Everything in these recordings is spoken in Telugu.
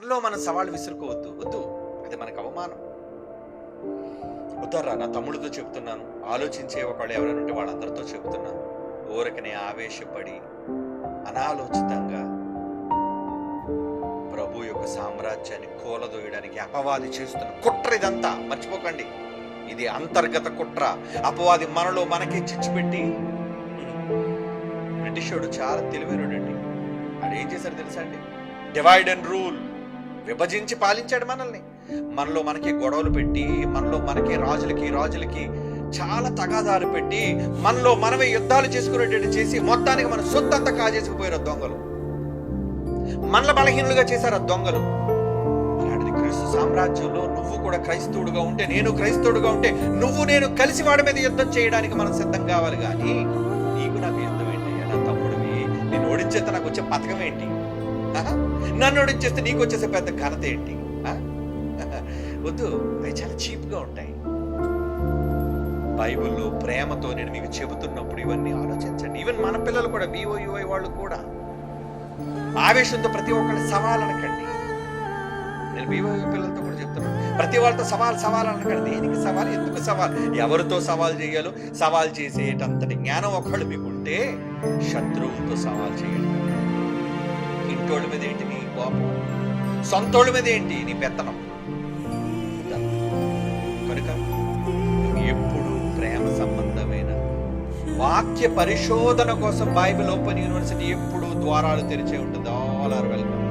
మనలో మనం సవాళ్ళు విసురుకోవద్దు. వద్దు, అది మనకు అవమానం. వద్దారా, నా తమ్ముడితో చెప్తున్నాను, ఆలోచించే ఒకళ్ళు ఎవరైనా ఉంటే వాళ్ళందరితో చెబుతున్నాను. ఊరకనే ఆవేశపడి అనాలోచితంగా ప్రభు యొక్క సామ్రాజ్యాన్ని కూలదోయడానికి అపవాది చేస్తున్న కుట్ర ఇదంతా. మర్చిపోకండి, ఇది అంతర్గత కుట్ర. అపవాది మనలో మనకే చిచ్చుపెట్టి, బ్రిటిషోడు చాలా తెలివైనడండి. వాడు ఏం చేశాడు తెలుసా అండి? డివైడ్ అండ్ రూల్, విభజించి పాలించాడు మనల్ని. మనలో మనకి గొడవలు పెట్టి, మనలో మనకి రాజులకి చాలా తగాదాలు పెట్టి, మనలో మనమే యుద్ధాలు చేసుకునేటట్టు చేసి మొత్తానికి మన సొత్తంతా కాజేసుకుపోయారు దొంగలు. మనల బలహీనులుగా చేశారు ఆ దొంగలు. అలాంటిది క్రీస్తు సామ్రాజ్యంలో నువ్వు కూడా క్రైస్తవుడుగా ఉంటే, నేను క్రైస్తవుడుగా ఉంటే, నువ్వు నేను కలిసి వాడి మీద యుద్ధం చేయడానికి మనం సిద్ధం కావాలి. కానీ నీకు నాకు యుద్ధం ఏంటి? నా తమ్ముడివి, నేను ఓడించేస్తే నాకు వచ్చే పథకం ఏంటి? నన్ను ఓడించేస్తే నీకు వచ్చేసే పెద్ద ఘనత ఏంటి? వద్దు, అవి చాలా చీప్గా ఉంటాయి. బైబిల్లో ప్రేమతో నేను మీకు చెబుతున్నప్పుడు ఇవన్నీ ఆలోచించండి. ఈవెన్ మన పిల్లలు కూడా, BOUI వాళ్ళు కూడా ఆవేశంతో ప్రతి ఒక్కరిని సవాల్ అనకండి. నేను BOUI పిల్లలతో కూడా చెప్తున్నాను, ప్రతి వాళ్ళతో సవాల్ అనకండి. దేనికి సవాల్? ఎందుకు సవాల్? ఎవరితో సవాల్ చేయాలో సవాల్ చేసేటంతటి జ్ఞానం ఒకళ్ళు మీకుంటే శత్రువులతో సవాల్ చేయండి. ఇంటోళ్ళ మీద ఏంటి నీ కోపం? సొంతోళ్ళ మీద ఏంటి నీ పెత్తనం? కనుక ఎప్పుడు ప్రేమ సంబంధమైన వాక్య పరిశోధన కోసం బైబిల్ ఓపెన్ యూనివర్సిటీ ఎప్పుడు ద్వారాలు తెరిచే ఉంటుంది. All are welcome.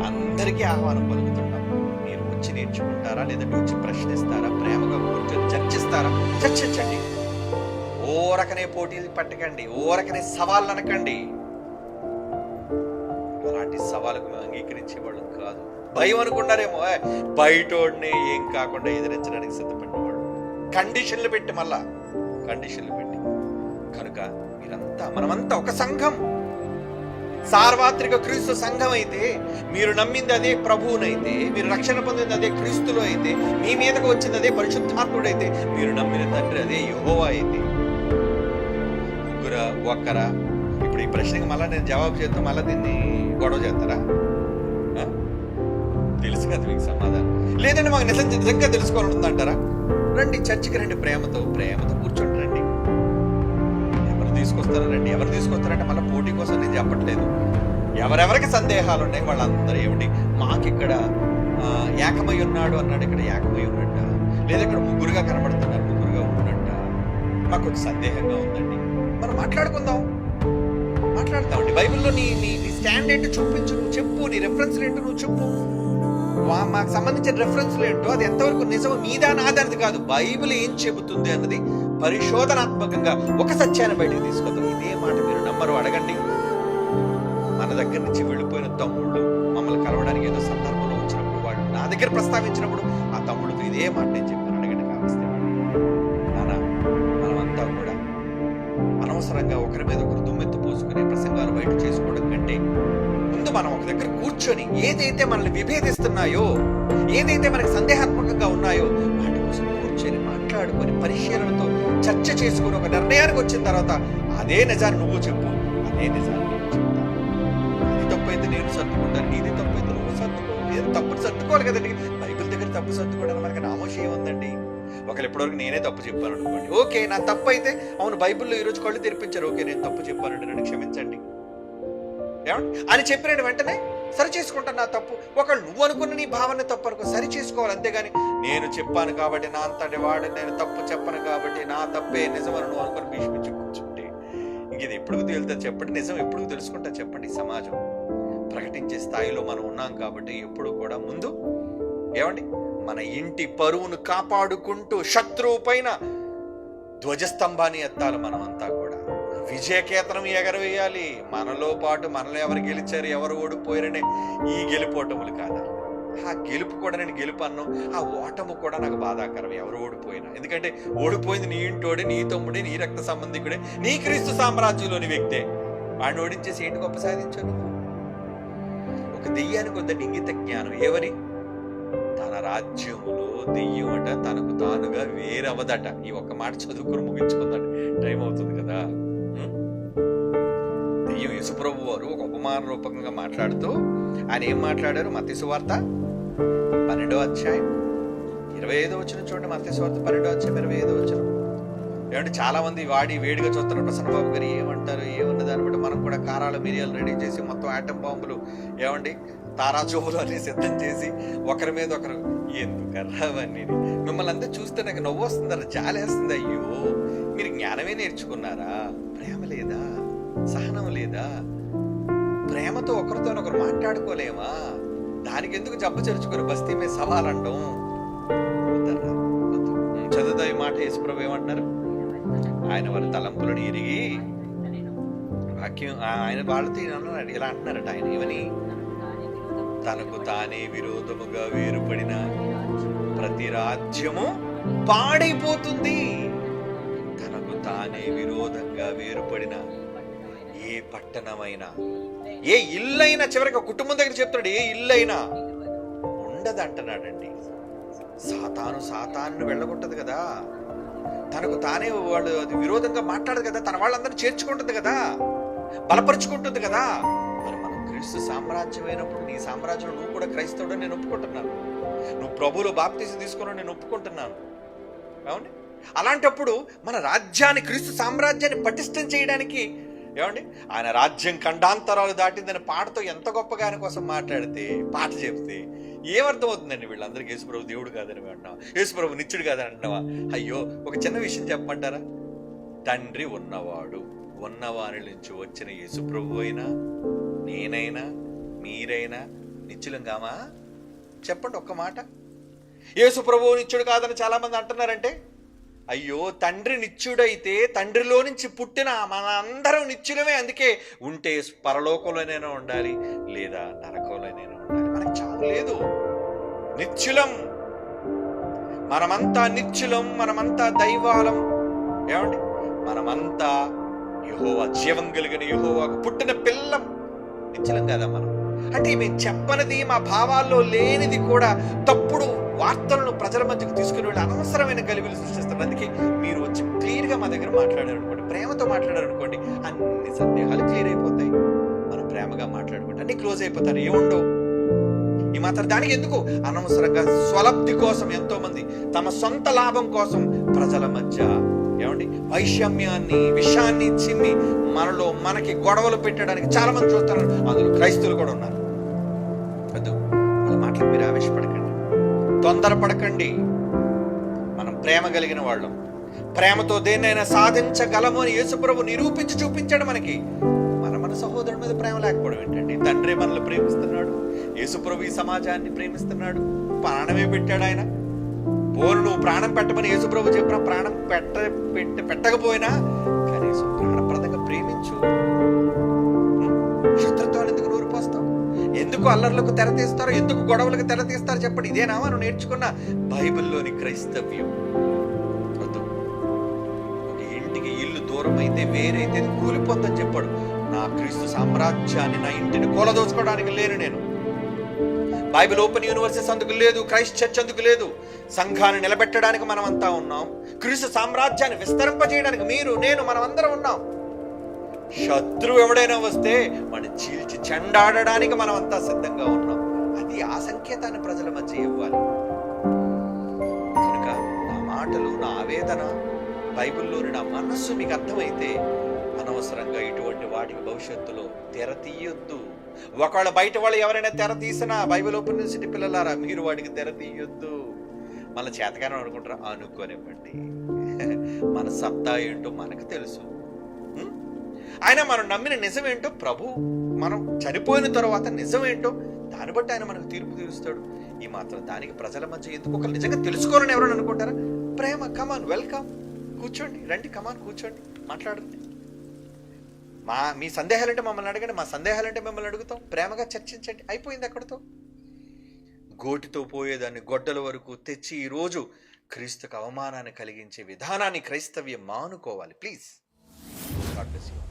అందరికీ ఆహ్వానం పలుకుతున్నాం. మీరు వచ్చి నేర్చుకుంటారా, లేదంటే వచ్చి ప్రశ్నిస్తారా, ప్రేమగా కూర్చొని చర్చిస్తారా? చర్చించండి. ఓరకనే పోటీలు పట్టకండి, ఓరకనే సవాళ్ళు అనకండి. అలాంటి సవాళ్ళకు మేము అంగీకరించేవాళ్ళం కాదు. భయం అనుకున్నారేమో, బయటోడిని ఏం కాకుండా ఎదిరించడానికి సిద్ధపడినవాడు. కండిషన్లు పెట్టి, మళ్ళా కండిషన్లు పెట్టి. కనుక మనమంతా ఒక సంఘం, సార్వత్రిక క్రీస్తు సంఘం అయితే, మీరు నమ్మింది అదే ప్రభువునైతే, మీరు రక్షణ పొందింది అదే క్రీస్తులో అయితే, మీ మీదకు వచ్చింది అదే పరిశుద్ధాత్ముడైతే, మీరు నమ్మిన తండ్రి అదే యెహోవా అయితే, ముగ్గురా ఒక్కరా? ఇప్పుడు ఈ ప్రశ్నకి మళ్ళీ నేను జవాబు చేస్తూ మళ్ళీ దీన్ని గొడవ చేస్తారా? తెలుసు కదా మీకు సమాధానం. లేదంటే మాకు నిజంగా తెలుసుకోవాలని ఉందంటారా? రండి, చర్చికి రండి, ప్రేమతో కూర్చోండి. రండి, ఎవరు తీసుకొస్తారంటే మళ్ళీ పోటీ కోసం నేను చెప్పట్లేదు. ఎవరెవరికి సందేహాలు ఉన్నాయి వాళ్ళందరూ ఏమిటి, మాకిక్కడ ఏకమై ఉన్నాడు అన్నాడు, ఇక్కడ ఏకమై ఉన్నట్ట, లేదా ఇక్కడ ముగ్గురుగా కనబడుతున్నారు, ముగ్గురుగా ఉన్నట్ట, మాకు కొంచెం సందేహంగా ఉందండి. మనం మాట్లాడతామండి. బైబిల్లో నీ స్టాండ్ ఏంటో చూపించు, నువ్వు చెప్పు. నీ రెఫరెన్స్లు ఏంటో నువ్వు చెప్పు. మాకు సంబంధించిన రెఫరెన్స్లు ఏంటో, అది ఎంతవరకు నిజం, నీదా నాదన్నది కాదు, బైబిల్ ఏం చెబుతుంది అన్నది పరిశోధనాత్మకంగా ఒక సత్యాన్ని బయటకు తీసుకొద్దాం. ఇదే మాట మీరు నమ్మరు, అడగండి. మన దగ్గర నుంచి వెళ్ళిపోయిన తమ్ముళ్ళు మమ్మల్ని కలవడానికి ఏదో సందర్భంలో వచ్చినప్పుడు, వాళ్ళు నా దగ్గర ప్రస్తావించినప్పుడు ఆ తమ్ముడితో ఇదే మాట నేను చెప్పాను, అడగండి కావస్తే. నానా, మనమంతా కూడా అనవసరంగా ఒకరి మీద ఒకరు దుమ్మెత్తు పోసుకునే ప్రసంగాలు బయట చేసుకోవడం కంటే ముందు మనం ఒక దగ్గర కూర్చొని ఏదైతే మనల్ని విభేదిస్తున్నాయో, ఏదైతే మనకి సందేహాత్మకంగా ఉన్నాయో, వాటి కోసం కూర్చొని మాట్లాడుకొని పరిశీలనతో చర్చ చేసుకుని ఒక నిర్ణయానికి వచ్చిన తర్వాత అదే నిజాన్ని నువ్వు చెప్పు, అదే నిజాన్ని నేను చెప్తాను. అది తప్పైతే నేను సర్దుకుంటాను, నీది తప్పైతే నువ్వు సర్దుకో. ఏదో తప్పును సర్దుకోవాలి కదండి. బైబిల్ దగ్గర తప్పు సర్దుకోవడానికి మనకి నామోషం ఉందండి. ఒకళ్ళు ఎప్పటివరకు నేనే తప్పు చెప్పాను అనుకోండి, ఓకే, నా తప్పు అయితే, అవును బైబిల్లో ఈరోజు కళ్ళు తెరిపించారు, ఓకే నేను తప్పు చెప్పానండి, నన్ను క్షమించండి అని చెప్పిన వెంటనే సరి చేసుకుంటాను నా తప్పు. ఒకళ్ళు నువ్వు అనుకున్న నీ భావన తప్పు అనుకో, సరి చేసుకోవాలి. అంతేగాని నేను చెప్పాను కాబట్టి నా అంతటి వాడు, నేను తప్పు చెప్పను కాబట్టి నా తప్పే నిజమని నువ్వు అనుకుని భీష్మించి కూర్చుంటే ఇది ఎప్పుడు తేలుతుంది చెప్పండి? నిజం ఎప్పుడు తెలుసుకుంటా చెప్పండి? సమాజం ప్రకటించే స్థాయిలో మనం ఉన్నాం కాబట్టి ఎప్పుడు కూడా ముందు మన ఇంటి పరువును కాపాడుకుంటూ శత్రువు పైన ధ్వజస్తంభాన్ని ఎత్తాలి. మనమంతా కూడా విజయకేతనం ఎగరవేయాలి. మనలో పాటు మనలో ఎవరు గెలిచారు, ఎవరు ఓడిపోయారనే ఈ గెలుపోటములు కాదా? ఆ గెలుపు కూడా నేను గెలుపు అన్నాం, ఆ ఓటము కూడా నాకు బాధాకరం ఎవరు ఓడిపోయినా. ఎందుకంటే ఓడిపోయింది నీ ఇంటోడే, నీ తమ్ముడే, నీ రక్త సంబంధికుడే, నీ క్రీస్తు సామ్రాజ్యంలోని వ్యక్తే. వాడిని ఓడించేసి ఏంటి గొప్ప సాధించావు నువ్వు? ఒక దెయ్యానికి వద్దండి ఇంగిత జ్ఞానం. ఎవరి? తన రాజ్యములో దెయ్యమట తనకు తానుగా వేరవదట. ఈ ఒక్క మాట చదువుకుని ముగించుకుందండి, టైం అవుతుంది కదా. దెయ్యం యేసుప్రభు వారు ఒక ఉపమాన రూపకంగా మాట్లాడుతూ ఆయన ఏం మాట్లాడారు? మత్తయి సువార్త 12వ అధ్యాయం 25వ వచనం చూడండి. మత్తయి సువార్త 12వ అధ్యాయం 25వ వచనం. ఏమంటే చాలా మంది వాడి వేడిగా చూస్తున్నారు. ప్రసన్నబాబు గారు ఏమంటారు, ఏమన్న దాన్ని బట్టి మనం కూడా కారాలు మిరియాలు రెడీ చేసి మొత్తం ఆటం బాంబులు ఏమండి తారాజోబులు అన్ని సిద్ధం చేసి ఒకరి మీద ఒకరు ఎందుకర్రా అవన్నీ. మిమ్మల్ని అంతా చూస్తే నాకు నవ్వు వస్తుందరా, జాలేస్తుంది. అయ్యో మీరు జ్ఞానమే నేర్చుకున్నారా? ప్రేమ లేదా? సహనం లేదా? ప్రేమతో ఒకరితో ఒకరు మాట్లాడుకోలేమా? దానికి ఎందుకు జబ్బు చేర్చుకొని బస్తీ మీద సవాలంటాం? చదువుతా ఈ మాట. యేసుప్రభు ఏమంటున్నారు? ఆయన వారి తలంపులను ఎరిగి వాక్యం ఆయన వాళ్ళతో ఇలా అంటున్నారట. ఆయన ఏమని? తనకు తానే విరోధముగా వేరుపడిన ప్రతి రాజ్యము పాడైపోతుంది. తనకు తానే విరోధంగా వేరుపడిన ఏ పట్టణమైనా, ఏ ఇల్లైనా, చివరికి ఒక కుటుంబం దగ్గర చెప్తాడు, ఏ ఇల్లైనా ఉండదంటున్నాడండి. సాతాను వెళ్ళగొట్టదు కదా, తనకు తానే వాళ్ళు అది విరోధంగా మాట్లాడదు కదా, తన వాళ్ళందరూ చేర్చుకుంటుంది కదా, బలపరుచుకుంటుంది కదా. మరి మనం క్రీస్తు సామ్రాజ్యం అయినప్పుడు నీ సామ్రాజ్యంలో నువ్వు కూడా క్రైస్తవుడు నేను ఒప్పుకుంటున్నాను. నువ్వు ప్రభువులో బాప్తీసం తీసుకున్నావు నేను ఒప్పుకుంటున్నాను. ఏమండి? అలాంటప్పుడు మన రాజ్యాన్ని, క్రీస్తు సామ్రాజ్యాన్ని పటిష్టం చేయడానికి ఏమండి ఆయన రాజ్యం ఖండాంతరాలు దాటిందని పాటతో ఎంత గొప్పగా ఆయన కోసం మాట్లాడితే, పాట చెప్తే ఏమర్థం అవుతుందండి? వీళ్ళందరికీ యేసుప్రభు దేవుడు కాదని అంటున్నావా? యేసుప్రభు నిత్యుడు కాదని అంటున్నావా? అయ్యో ఒక చిన్న విషయం చెప్పమంటారా? తండ్రి ఉన్నవాడు, ఉన్నవారి నుంచి వచ్చిన యేసుప్రభు అయినా నేనైనా మీరైనా నిత్యులం కామా? చెప్పండి ఒక్క మాట. యేసుప్రభు నిత్యుడు కాదని చాలా మంది అంటున్నారంటే, అయ్యో తండ్రి నిత్యుడైతే తండ్రిలో నుంచి పుట్టిన మన అందరం నిత్యులమే. అందుకే ఉంటే పరలోకంలోనైనా ఉండాలి, లేదా నరకంలోనైనా ఉండాలి. మనకి చావు లేదు, నిత్యులం. మనమంతా నిత్యులం, మనమంతా దైవాలం. ఏమండి? మనమంతా యెహోవా, జీవం కలిగిన యెహోవాకు పుట్టిన పిల్లం. నిత్యులం కదా మనం. అంటే మేము చెప్పనిది, మా భావాల్లో లేనిది కూడా తప్పుడు వార్తలను ప్రజల మధ్యకు తీసుకుని వెళ్ళి అనవసరమైన గలిబిలు సృష్టిస్తారు. అందుకే మీరు వచ్చి క్లియర్గా మా దగ్గర మాట్లాడారనుకోండి, ప్రేమతో మాట్లాడారనుకోండి, అన్ని సందేహాలు క్లియర్ అయిపోతాయి. మనం ప్రేమగా మాట్లాడుకుంటే అన్ని క్లోజ్ అయిపోతారు, ఏముండవు. ఈ మాత్రం దానికి ఎందుకు అనవసరంగా స్వలబ్ధి కోసం ఎంతో మంది తమ సొంత లాభం కోసం ప్రజల మధ్య ఏమండి వైషమ్యాన్ని, విషాన్ని చిమ్మి మనలో మనకి గొడవలు పెట్టడానికి చాలా మంది చూస్తున్నారు. అందులో క్రైస్తవులు కూడా ఉన్నారు. వద్దు, వాళ్ళ మాటలకు మీరు ఆవేశపడకండి, తొందరపడకండి. మనం ప్రేమ కలిగిన వాళ్ళం, ప్రేమతో దేన్నైనా సాధించగలము అని యేసుప్రభు నిరూపించి చూపించాడు మనకి. మన సహోదరుడి మీద ప్రేమ లేకపోవడం ఏంటండి? తండ్రి మనల్ని ప్రేమిస్తున్నాడు, యేసుప్రభు ఈ సమాజాన్ని ప్రేమిస్తున్నాడు, ప్రాణమే పెట్టాడు ఆయన. పోను నువ్వు ప్రాణం పెట్టమని యేసుప్రభు చెప్పిన ప్రాణం పెట్టకపోయినా కనీసం ప్రాణప్రదంగా ప్రేమించు. శత్రుత్వాన్ని ఎందుకు నూరు పోస్తావు? ఎందుకు అల్లర్లకు తెర తీస్తారు? ఎందుకు గొడవలకు తెర తీస్తారు? చెప్పండి. ఇదేనా మనం నేర్చుకున్న బైబిల్లోని క్రైస్తవ్యం? వద్దు. ఒక ఇంటికి ఇల్లు దూరం అయితే వేరైతే కూలిపోద్దని చెప్పాడు. నా క్రీస్తు సామ్రాజ్యాన్ని, నా ఇంటిని కూలదోచుకోవడానికి లేను నేను. బైబిల్ ఓపెన్ యూనివర్సిటీస్ అందుకు లేదు, క్రైస్ట్ చర్చ్ అందుకు లేదు. సంఘాన్ని నిలబెట్టడానికి మనం అంతా ఉన్నాం. క్రీస్తు సామ్రాజ్యాన్ని విస్తరింపజేయడానికి మీరు, నేను, మనం అందరం ఉన్నాం. శత్రువు ఎవడైనా వస్తే వాడిని చీల్చి చెండాడడానికి మనం అంతా సిద్ధంగా ఉన్నాం. అది ఆ సంకేతాన్ని ప్రజల మధ్య ఇవ్వాలి. కనుక నా మాటలు, నా ఆవేదన, బైబిల్లోని నా మనస్సు మీకు అర్థమైతే అనవసరంగా ఇటువంటి వాటికి భవిష్యత్తులో తెర తీయొద్దు. ఒకవేళ బయట వాళ్ళు ఎవరైనా తెర తీసినా, బైబిల్ ఓపెన్ యూనివర్సిటీ పిల్లలారా, మీరు వాటికి తెర తీయొద్దు. మన చేతగానే అనుకుంటారా? అనుకోనివ్వండి. మన సత్తా ఏంటో మనకు తెలుసు. ఆయన మనం నమ్మిన నిజం ఏంటో, ప్రభు మనం చనిపోయిన తర్వాత నిజం ఏంటో దాన్ని బట్టి ఆయన మనకు తీర్పు తీరుస్తాడు. ఈ మాత్రం దానికి ప్రజల మధ్య ఎందుకు ఒకరు నిజంగా తెలుసుకోవాలని ఎవరైనా అనుకుంటారా? ప్రేమ, కమాన్, వెల్కమ్, కూర్చోండి, రండి, కమాన్ కూర్చోండి, మాట్లాడండి. మీ సందేహాలంటే మమ్మల్ని అడగండి, మా సందేహాలంటే మిమ్మల్ని అడుగుతాం. ప్రేమగా చర్చించండి, అయిపోయింది అక్కడితో. గోటితో పోయేదాన్ని గొడ్డల వరకు తెచ్చి ఈరోజు క్రీస్తుకు అవమానాన్ని కలిగించే విధానాన్ని క్రైస్తవ్యం మానుకోవాలి. ప్లీజ్. God bless you.